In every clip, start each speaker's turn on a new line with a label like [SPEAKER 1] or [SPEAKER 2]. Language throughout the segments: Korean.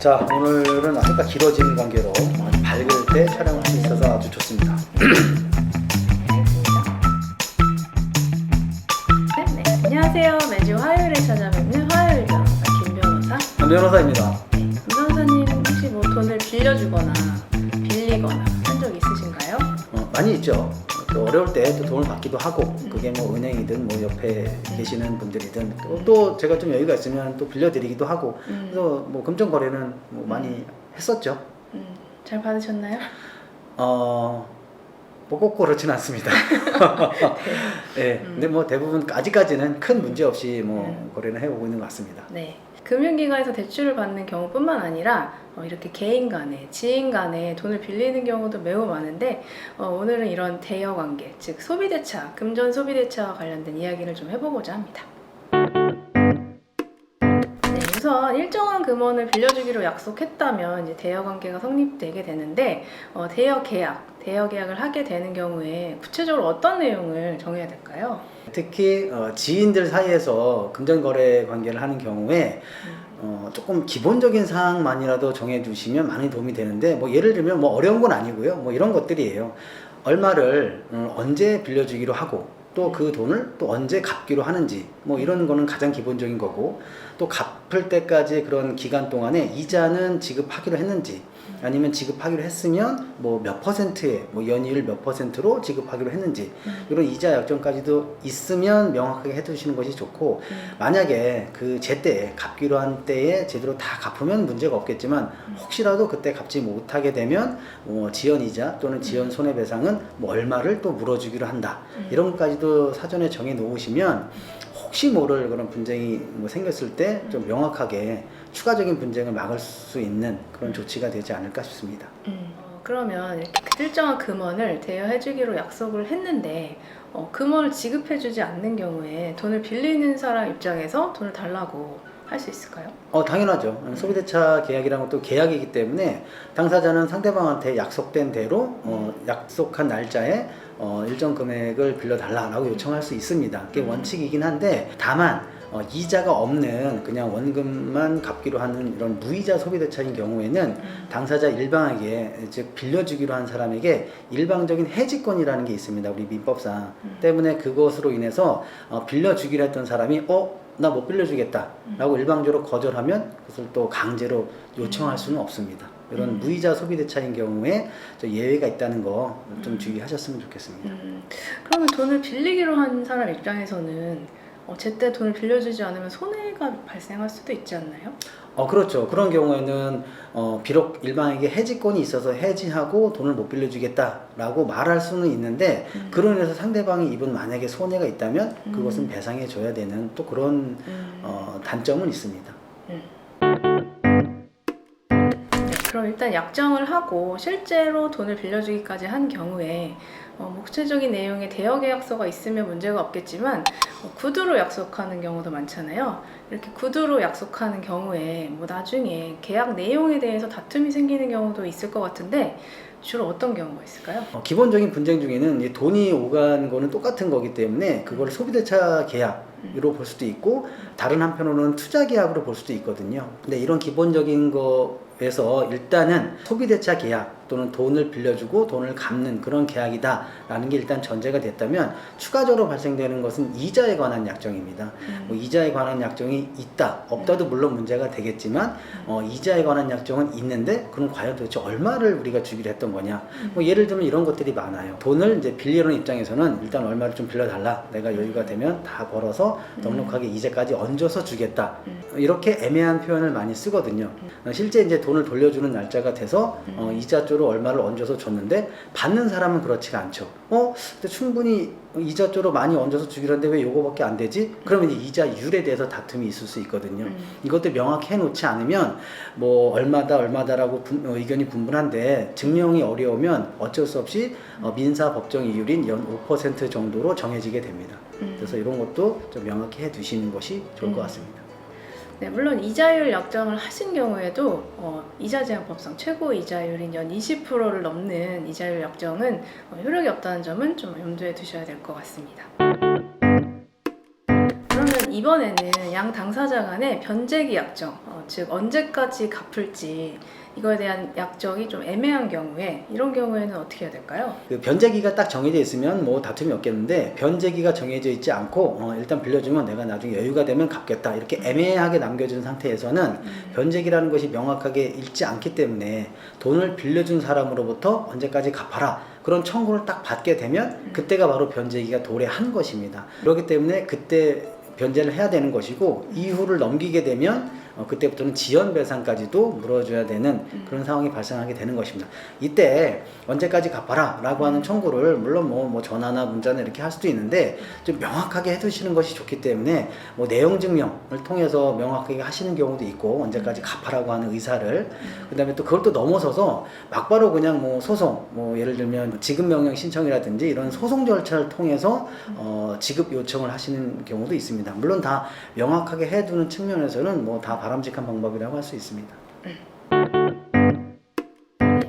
[SPEAKER 1] 자, 오늘은 아까 길어진 관계로 밝을 때 촬영할 수 있어서 아주 좋습니다.
[SPEAKER 2] 네, 안녕하세요. 매주 화요일에 찾아뵙는 화요일 변호사 김 변호사.
[SPEAKER 1] 한 변호사입니다.
[SPEAKER 2] 김 변호사님 혹시 뭐 돈을 빌려주거나 빌리거나 한 적 있으신가요?
[SPEAKER 1] 많이 있죠. 또 어려울 때 또 돈을 받기도 하고, 그게 뭐 은행이든 뭐 옆에 계시는 분들이든 또 제가 좀 여유가 있으면 또 빌려드리기도 하고, 그래서 뭐 금전 거래는 뭐 많이 했었죠.
[SPEAKER 2] 잘 받으셨나요?
[SPEAKER 1] 뭐 꼭 그렇진 않습니다. 네, 근데 뭐 대부분 아직까지는 큰 문제 없이 뭐 거래는 해오고 있는 것 같습니다.
[SPEAKER 2] 네. 금융기관에서 대출을 받는 경우뿐만 아니라 이렇게 개인 간에, 지인 간에 돈을 빌리는 경우도 매우 많은데 오늘은 이런 대여관계, 즉 소비대차, 금전 소비대차와 관련된 이야기를 좀 해보고자 합니다. 네, 우선 일정한 금원을 빌려주기로 약속했다면 이제 대여관계가 성립되게 되는데 대여 계약을 하게 되는 경우에 구체적으로 어떤 내용을 정해야 될까요?
[SPEAKER 1] 특히 지인들 사이에서 금전거래 관계를 하는 경우에 조금 기본적인 사항만이라도 정해주시면 많이 도움이 되는데, 뭐 예를 들면 뭐 어려운 건 아니고요. 뭐 이런 것들이에요. 얼마를 언제 빌려주기로 하고, 또 그 돈을 또 언제 갚기로 하는지, 뭐 이런 거는 가장 기본적인 거고, 또 갚을 때까지 그런 기간 동안에 이자는 지급하기로 했는지, 아니면 지급하기로 했으면 뭐 몇 퍼센트에, 뭐 연이율 몇 퍼센트로 지급하기로 했는지, 이런 이자 약정까지도 있으면 명확하게 해두시는 것이 좋고, 만약에 그 제때에 갚기로 한 때에 제대로 다 갚으면 문제가 없겠지만, 혹시라도 그때 갚지 못하게 되면 지연 이자 또는 지연 손해배상은 뭐 얼마를 또 물어주기로 한다, 이런 것까지도 사전에 정해 놓으시면 혹시 모를 그런 분쟁이 뭐 생겼을 때 좀 명확하게 추가적인 분쟁을 막을 수 있는 그런 조치가 되지 않을까 싶습니다.
[SPEAKER 2] 그러면 이렇게 일정한 금원을 대여해주기로 약속을 했는데 금원을 지급해주지 않는 경우에 돈을 빌리는 사람 입장에서 돈을 달라고 할 수 있을까요?
[SPEAKER 1] 당연하죠. 소비대차 계약이라는 것도 계약이기 때문에 당사자는 상대방한테 약속된 대로 약속한 날짜에 일정 금액을 빌려달라고 요청할 수 있습니다. 그게 원칙이긴 한데, 다만 이자가 없는 그냥 원금만 갚기로 하는 이런 무이자 소비대차인 경우에는 당사자 일방에게, 즉 빌려주기로 한 사람에게 일방적인 해지권이라는 게 있습니다. 우리 민법상. 때문에 그것으로 인해서 빌려주기로 했던 사람이 나 못 빌려주겠다 라고 일방적으로 거절하면 그것을 또 강제로 요청할 수는 없습니다. 이런 무이자 소비대차인 경우에 예외가 있다는 거 좀 주의하셨으면 좋겠습니다.
[SPEAKER 2] 그러면 돈을 빌리기로 한 사람 입장에서는 제때 돈을 빌려주지 않으면 손해가 발생할 수도 있지 않나요?
[SPEAKER 1] 그렇죠. 그런 경우에는 비록 일방에게 해지권이 있어서 해지하고 돈을 못 빌려주겠다라고 말할 수는 있는데, 그로 인해서 상대방이 입은 만약에 손해가 있다면 그것은 배상해 줘야 되는 또 그런 단점은 있습니다.
[SPEAKER 2] 그럼 일단 약정을 하고 실제로 돈을 빌려주기까지 한 경우에 구체적인 내용의 대여계약서가 있으면 문제가 없겠지만 구두로 약속하는 경우도 많잖아요. 이렇게 구두로 약속하는 경우에 뭐 나중에 계약 내용에 대해서 다툼이 생기는 경우도 있을 것 같은데 주로 어떤 경우가 있을까요?
[SPEAKER 1] 기본적인 분쟁 중에는 이 돈이 오간 거는 똑같은 거기 때문에 그걸 소비대차 계약으로 볼 수도 있고, 다른 한편으로는 투자 계약으로 볼 수도 있거든요. 근데 이런 기본적인 거에서 일단은 소비대차 계약 또는 돈을 빌려주고 돈을 갚는 그런 계약이다 라는 게 일단 전제가 됐다면, 추가적으로 발생되는 것은 이자에 관한 약정입니다. 뭐 이자에 관한 약정이 있다 없다도 물론 문제가 되겠지만, 이자에 관한 약정은 있는데 그럼 과연 도대체 얼마를 우리가 주기로 했던 거냐, 뭐 예를 들면 이런 것들이 많아요. 돈을 이제 빌리는 입장에서는 일단 얼마를 좀 빌려달라, 내가 여유가 되면 다 벌어서 넉넉하게 이자까지 얹어서 주겠다, 이렇게 애매한 표현을 많이 쓰거든요. 실제 이제 돈을 돌려주는 날짜가 돼서 이자 쪽으로 얼마를 얹어서 줬는데 받는 사람은 그렇지가 않죠. 근데 충분히 이자 쪽으로 많이 얹어서 주기로 했는데 왜 요거밖에 안 되지? 그러면 이제 이자율에 대해서 다툼이 있을 수 있거든요. 이것도 명확히 해놓지 않으면 뭐 얼마다라고 의견이 분분한데 증명이 어려우면 어쩔 수 없이 민사 법정 이율인 연 5% 정도로 정해지게 됩니다. 그래서 이런 것도 좀 명확히 해 두시는 것이 좋을 것 같습니다.
[SPEAKER 2] 네, 물론 이자율 약정을 하신 경우에도 이자제한법상 최고 이자율인 연 20%를 넘는 이자율 약정은 효력이 없다는 점은 좀 염두에 두셔야 될 것 같습니다. 그러면 이번에는 양 당사자 간의 변제기 약정, 즉 언제까지 갚을지 이거에 대한 약정이 좀 애매한 경우에 이런 경우에는 어떻게 해야 될까요?
[SPEAKER 1] 그 변제기가 딱 정해져 있으면 뭐 다툼이 없겠는데 변제기가 정해져 있지 않고 일단 빌려주면 내가 나중에 여유가 되면 갚겠다 이렇게 애매하게 남겨준 상태에서는 변제기라는 것이 명확하게 있지 않기 때문에 돈을 빌려준 사람으로부터 언제까지 갚아라 그런 청구를 딱 받게 되면 그때가 바로 변제기가 도래한 것입니다. 그렇기 때문에 그때 변제를 해야 되는 것이고 이후를 넘기게 되면 그때부터는 지연배상까지도 물어줘야 되는 그런 상황이 발생하게 되는 것입니다. 이때 언제까지 갚아라 라고 하는 청구를 물론 뭐 전화나 문자나 이렇게 할 수도 있는데 좀 명확하게 해두시는 것이 좋기 때문에 뭐 내용 증명을 통해서 명확하게 하시는 경우도 있고 언제까지 갚아라고 하는 의사를 그 다음에 또 그걸 또 넘어서서 막바로 그냥 뭐 소송 뭐 예를 들면 지급명령 신청이라든지 이런 소송 절차를 통해서 지급 요청을 하시는 경우도 있습니다. 물론 다 명확하게 해두는 측면에서는 뭐 다 바람직한 방법이라고 할 수 있습니다.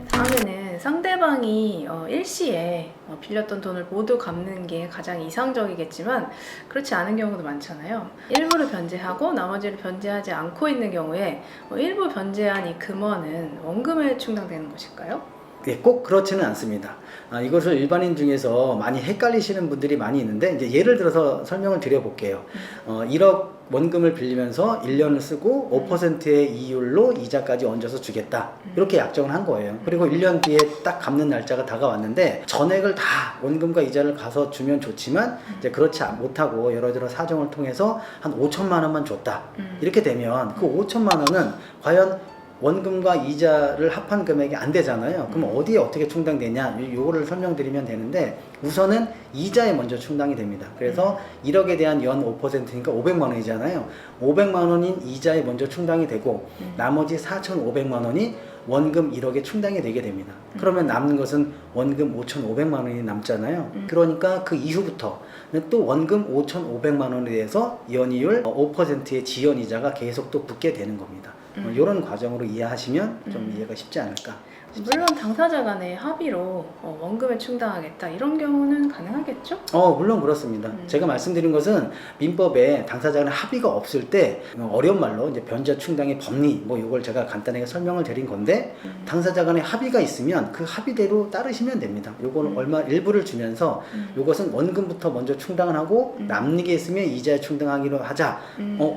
[SPEAKER 2] 다음에는 상대방이 일시에 빌렸던 돈을 모두 갚는 게 가장 이상적이겠지만 그렇지 않은 경우도 많잖아요. 일부를 변제하고 나머지를 변제하지 않고 있는 경우에 일부 변제한 이 금원은 원금에 충당되는 것일까요?
[SPEAKER 1] 예, 꼭 그렇지는 않습니다. 이것을 일반인 중에서 많이 헷갈리시는 분들이 많이 있는데 이제 예를 들어서 설명을 드려볼게요. 1억 원금을 빌리면서 1년을 쓰고 5%의 이율로 이자까지 얹어서 주겠다 이렇게 약정을 한 거예요. 그리고 1년 뒤에 딱 갚는 날짜가 다가왔는데 전액을 다 원금과 이자를 가서 주면 좋지만 이제 그렇지 못하고 여러 사정을 통해서 한 5천만 원만 줬다 이렇게 되면 그 5천만 원은 과연 원금과 이자를 합한 금액이 안 되잖아요. 그럼 어디에 어떻게 충당되냐 요거를 설명드리면 되는데 우선은 이자에 먼저 충당이 됩니다. 그래서 1억에 대한 연 5%니까 500만 원이잖아요. 500만 원인 이자에 먼저 충당이 되고 나머지 4,500만 원이 원금 1억에 충당이 되게 됩니다. 그러면 남는 것은 원금 5,500만 원이 남잖아요. 그러니까 그 이후부터는 또 원금 5,500만 원에 대해서 연이율 5%의 지연이자가 계속 또 붙게 되는 겁니다. 이런 과정으로 이해하시면 좀 이해가 쉽지 않을까 싶습니다.
[SPEAKER 2] 물론 당사자 간의 합의로 원금에 충당하겠다 이런 경우는 가능하겠죠?
[SPEAKER 1] 물론 그렇습니다. 제가 말씀드린 것은 민법에 당사자 간의 합의가 없을 때 어려운 말로 이제 변제 충당의 법리 뭐 이걸 제가 간단하게 설명을 드린 건데 당사자 간의 합의가 있으면 그 합의대로 따르시면 됩니다. 요거는 얼마 일부를 주면서 요것은 원금부터 먼저 충당을 하고 남는 게 있으면 이자에 충당하기로 하자.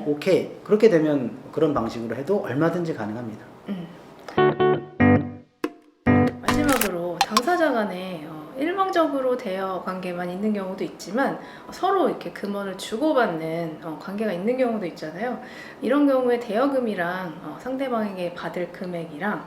[SPEAKER 1] 오케이. 그렇게 되면 그런 방식으로 해도 얼마든지 가능합니다.
[SPEAKER 2] 마지막으로 당사자 간에 일방적으로 대여 관계만 있는 경우도 있지만 서로 이렇게 금원을 주고받는 관계가 있는 경우도 있잖아요. 이런 경우에 대여금이랑 상대방에게 받을 금액이랑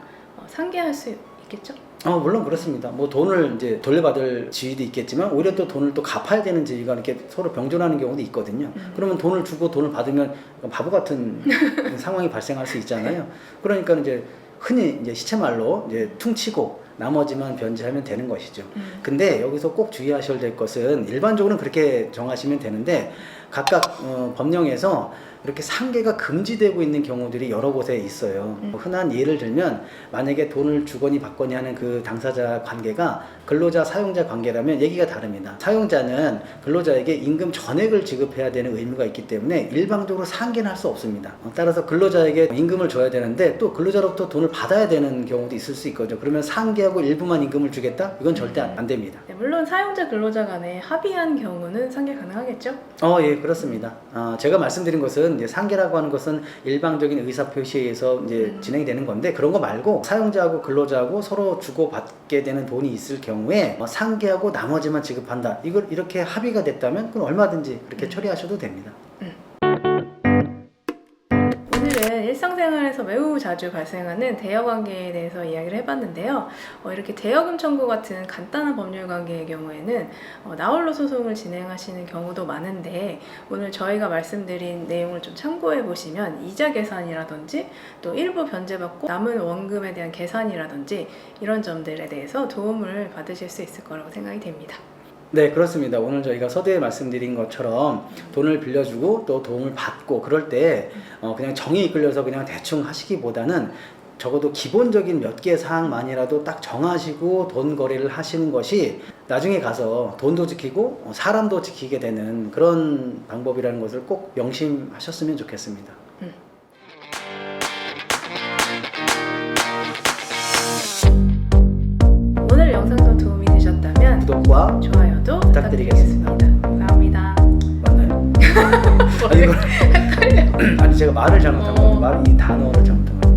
[SPEAKER 2] 상계할 수 있겠죠?
[SPEAKER 1] 물론 그렇습니다. 뭐 돈을 이제 돌려받을 지위도 있겠지만 오히려 또 돈을 또 갚아야 되는 지위가 이렇게 서로 병존하는 경우도 있거든요. 그러면 돈을 주고 돈을 받으면 바보 같은 상황이 발생할 수 있잖아요. 그러니까 이제 흔히 이제 시체말로 이제 퉁치고 나머지만 변제하면 되는 것이죠. 근데 여기서 꼭 주의하셔야 될 것은 일반적으로는 그렇게 정하시면 되는데 각각 법령에서 이렇게 상계가 금지되고 있는 경우들이 여러 곳에 있어요. 흔한 예를 들면 만약에 돈을 주거니 받거니 하는 그 당사자 관계가 근로자 사용자 관계라면 얘기가 다릅니다. 사용자는 근로자에게 임금 전액을 지급해야 되는 의무가 있기 때문에 일방적으로 상계는 할 수 없습니다. 따라서 근로자에게 임금을 줘야 되는데 또 근로자로부터 돈을 받아야 되는 경우도 있을 수 있거든요. 그러면 상계하고 일부만 임금을 주겠다? 이건 절대 안 됩니다.
[SPEAKER 2] 네, 물론 사용자 근로자 간에 합의한 경우는 상계 가능하겠죠?
[SPEAKER 1] 예, 그렇습니다. 제가 말씀드린 것은 이제 상계라고 하는 것은 일방적인 의사 표시에 의해서 이제 진행이 되는 건데 그런 거 말고 사용자하고 근로자하고 서로 주고받게 되는 돈이 있을 경우에 상계하고 나머지만 지급한다. 이걸 이렇게 합의가 됐다면 그건 얼마든지 그렇게 처리하셔도 됩니다.
[SPEAKER 2] 오늘은 일상생활에서 매우 자주 발생하는 대여관계에 대해서 이야기를 해봤는데요. 이렇게 대여금 청구 같은 간단한 법률 관계의 경우에는 나홀로 소송을 진행하시는 경우도 많은데 오늘 저희가 말씀드린 내용을 좀 참고해 보시면 이자 계산이라든지 또 일부 변제받고 남은 원금에 대한 계산이라든지 이런 점들에 대해서 도움을 받으실 수 있을 거라고 생각이 됩니다.
[SPEAKER 1] 네, 그렇습니다. 오늘 저희가 서두에 말씀드린 것처럼 돈을 빌려주고 또 도움을 받고 그럴 때 그냥 정이 이끌려서 그냥 대충 하시기보다는 적어도 기본적인 몇 개 사항만이라도 딱 정하시고 돈 거래를 하시는 것이 나중에 가서 돈도 지키고 사람도 지키게 되는 그런 방법이라는 것을 꼭 명심하셨으면 좋겠습니다. 구독과
[SPEAKER 2] 좋아요도
[SPEAKER 1] 부탁드리겠습니다.
[SPEAKER 2] 감사합니다.
[SPEAKER 1] 맞나요? 아니, 이거 아니 제가 말을 잘못한 거 이 단어를 잘못한 거